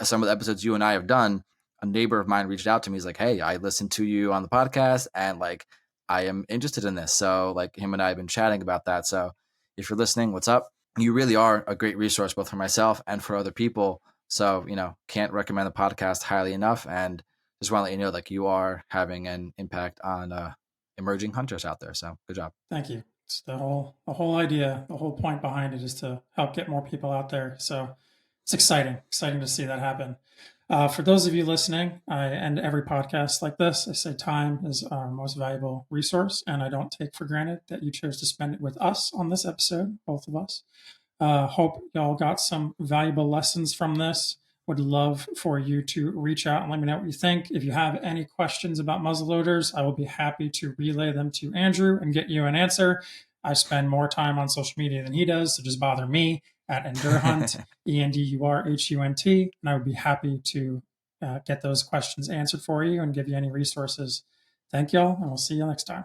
some of the episodes you and I have done, a neighbor of mine reached out to me. He's like, "Hey, I listened to you on the podcast, and like I am interested in this." So like him and I have been chatting about that. So if you're listening, what's up? You really are a great resource both for myself and for other people. So can't recommend the podcast highly enough, and just want to let you know like you are having an impact on emerging hunters out there. So good job. Thank you. It's the whole idea, the whole point behind it is to help get more people out there. So it's exciting to see that happen. For those of you listening, I end every podcast like this. I say time is our most valuable resource, and I don't take for granted that you chose to spend it with us on this episode, both of us. Hope y'all got some valuable lessons from this. Would love for you to reach out and let me know what you think. If you have any questions about muzzleloaders, I will be happy to relay them to Andrew and get you an answer. I spend more time on social media than he does, so just bother me at Endurhunt, ENDURHUNT, and I would be happy to get those questions answered for you and give you any resources. Thank y'all, and we'll see you next time.